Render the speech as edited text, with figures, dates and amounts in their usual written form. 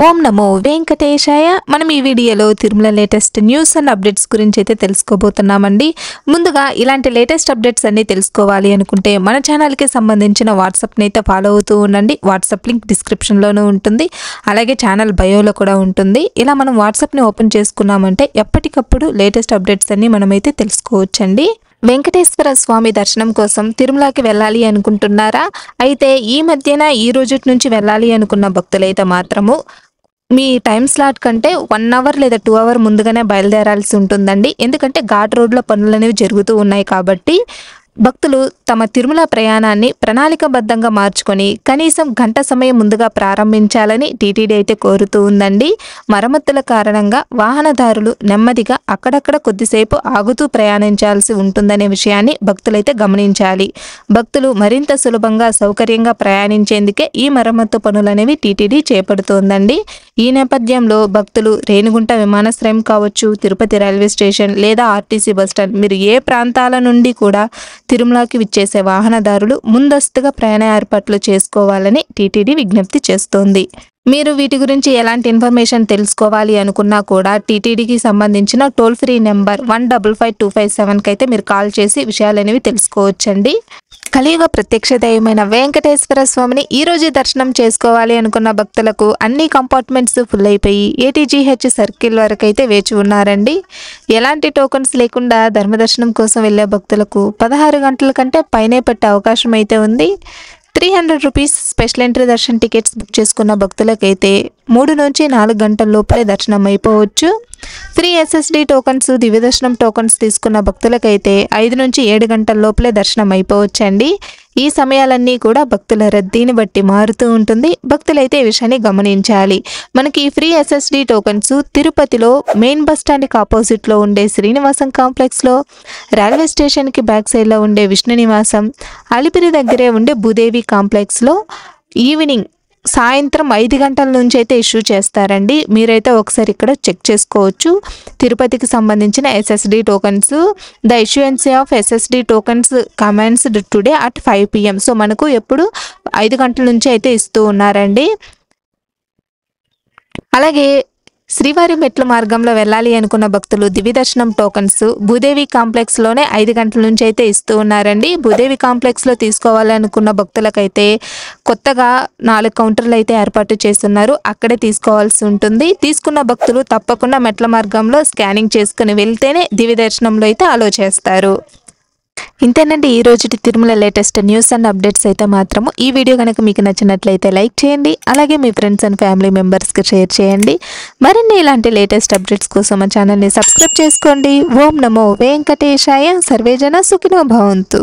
ఓం నమో వెంకటేశాయ. మనం ఈ వీడియోలో Tirumala latest news and updates గురించి అయితే తెలుసుకోబోతున్నామండి. ముందుగా ఇలాంటి లేటెస్ట్ అప్డేట్స్ అన్ని తెలుసుకోవాలి అనుకుంటే మన ఛానల్కి సంబంధించిన వాట్సాప్ని అయితే ఫాలో అవుతూ ఉండండి. వాట్సాప్ లింక్ డిస్క్రిప్షన్లోనూ ఉంటుంది, అలాగే ఛానల్ బయోలో కూడా ఉంటుంది. ఇలా మనం వాట్సాప్ని ఓపెన్ చేసుకున్నామంటే ఎప్పటికప్పుడు లేటెస్ట్ అప్డేట్స్ అన్ని మనమైతే తెలుసుకోవచ్చండి. వెంకటేశ్వర స్వామి దర్శనం కోసం తిరుమలకి వెళ్ళాలి అనుకుంటున్నారా? అయితే ఈ మధ్యన ఈ రోజు నుంచి వెళ్ళాలి అనుకున్న భక్తులైతే మాత్రము మీ టైం స్లాట్ కంటే 1 అవర్ లేదా 2 అవర్ ముందుగానే బయలుదేరాల్సి ఉంటుందండి. ఎందుకంటే ఘాట్ రోడ్లో పనులు అనేవి జరుగుతూ ఉన్నాయి కాబట్టి భక్తులు తమ తిరుమల ప్రయాణాన్ని ప్రణాళికబద్ధంగా మార్చుకొని కనీసం గంట సమయం ముందుగా ప్రారంభించాలని టీటీడీ అయితే కోరుతూ ఉందండి. మరమ్మతుల కారణంగా వాహనదారులు నెమ్మదిగా అక్కడక్కడ కొద్దిసేపు ఆగుతూ ప్రయాణించాల్సి ఉంటుందనే విషయాన్ని భక్తులైతే గమనించాలి. భక్తులు మరింత సులభంగా సౌకర్యంగా ప్రయాణించేందుకే ఈ మరమ్మతు పనులనేవి టీటీడీ చేపడుతోందండి. ఈ నేపథ్యంలో భక్తులు రేణిగుంట విమానాశ్రయం కావచ్చు, తిరుపతి రైల్వే స్టేషన్ లేదా ఆర్టీసీ బస్టాండ్, మీరు ఏ ప్రాంతాల నుండి కూడా తిరుమలకి విచ్చేసే వాహనదారులు ముందస్తుగా ప్రయాణ ఏర్పాట్లు చేసుకోవాలని టీటీడీ విజ్ఞప్తి చేస్తోంది. మీరు వీటి గురించి ఎలాంటి ఇన్ఫర్మేషన్ తెలుసుకోవాలి అనుకున్నా కూడా టీటీడీకి సంబంధించిన టోల్ ఫ్రీ నెంబర్ 155257కి అయితే మీరు కాల్ చేసి విషయాలనేవి తెలుసుకోవచ్చండి. కలియుగ ప్రత్యక్ష దైవమైన వెంకటేశ్వర స్వామిని ఈ రోజు దర్శనం చేసుకోవాలి అనుకున్న భక్తులకు అన్ని కంపార్ట్మెంట్స్ ఫుల్ అయిపోయి ఏటీజీహెచ్ సర్కిల్ వరకు అయితే వేచి ఉన్నారండి. ఎలాంటి టోకన్స్ లేకుండా ధర్మదర్శనం కోసం వెళ్ళే భక్తులకు 16 గంటల కంటే పైనే పట్టే అవకాశం అయితే ఉంది. 300 rupees special entry Darshan tickets book చేసుకున్న భక్తులకైతే 3 నుంచి 4 గంటల లోపలే దర్శనం అయిపోవచ్చు. ఫ్రీ ఎస్ఎస్డి టోకన్స్, దివ్య దర్శనం టోకన్స్ తీసుకున్న భక్తులకైతే 5 నుంచి 7 గంటల లోపలే దర్శనం అయిపోవచ్చండి. ఈ సమయాలన్నీ కూడా భక్తుల రద్దీని బట్టి మారుతూ ఉంటుంది. భక్తులైతే ఈ విషయాన్ని గమనించాలి. మనకి ఫ్రీ ఎస్ఎస్డి టోకన్స్ తిరుపతిలో మెయిన్ బస్ స్టాండ్కి ఆపోజిట్లో ఉండే శ్రీనివాసం కాంప్లెక్స్లో, రైల్వే స్టేషన్కి బ్యాక్ సైడ్లో ఉండే విష్ణు నివాసం, అలిపిరి దగ్గరే ఉండే భూదేవి కాంప్లెక్స్లో ఈవినింగ్ సాయంత్రం 5 గంటల నుంచి అయితే ఇష్యూ చేస్తారండి. మీరైతే ఒకసారి ఇక్కడ చెక్ చేసుకోవచ్చు. తిరుపతికి సంబంధించిన SSD tokens, the issuance of SSD tokens commenced today at 5 PM. So మనకు ఎప్పుడు 5 గంటల నుంచి అయితే ఇస్తూ ఉన్నారండి. అలాగే శ్రీవారి మెట్ల మార్గంలో వెళ్ళాలి అనుకున్న భక్తులు దివ్య దర్శనం టోకన్స్ భూదేవి కాంప్లెక్స్లోనే 5 గంటల నుంచి అయితే ఇస్తూ ఉన్నారండి. భూదేవి కాంప్లెక్స్లో తీసుకోవాలి అనుకున్న భక్తులకైతే కొత్తగా 4 కౌంటర్లు అయితే ఏర్పాటు చేస్తున్నారు. అక్కడే తీసుకోవాల్సి ఉంటుంది. తీసుకున్న భక్తులు తప్పకుండా మెట్ల మార్గంలో స్కానింగ్ చేసుకుని వెళ్తేనే దివ్య దర్శనంలో అయితే అలో చేస్తారు. ఇంతేనండి ఈ రోజు Tirumala latest news and updates అయితే మాత్రము. ఈ వీడియో కనుక మీకు నచ్చినట్లయితే లైక్ చేయండి, అలాగే మీ ఫ్రెండ్స్ అండ్ ఫ్యామిలీ మెంబర్స్కి షేర్ చేయండి. మరిన్ని ఇలాంటి లేటెస్ట్ అప్డేట్స్ కోసం మా ఛానల్ని సబ్స్క్రైబ్ చేసుకోండి. ఓం నమో వెంకటేశాయ. సర్వేజన సుఖినో భవంతు.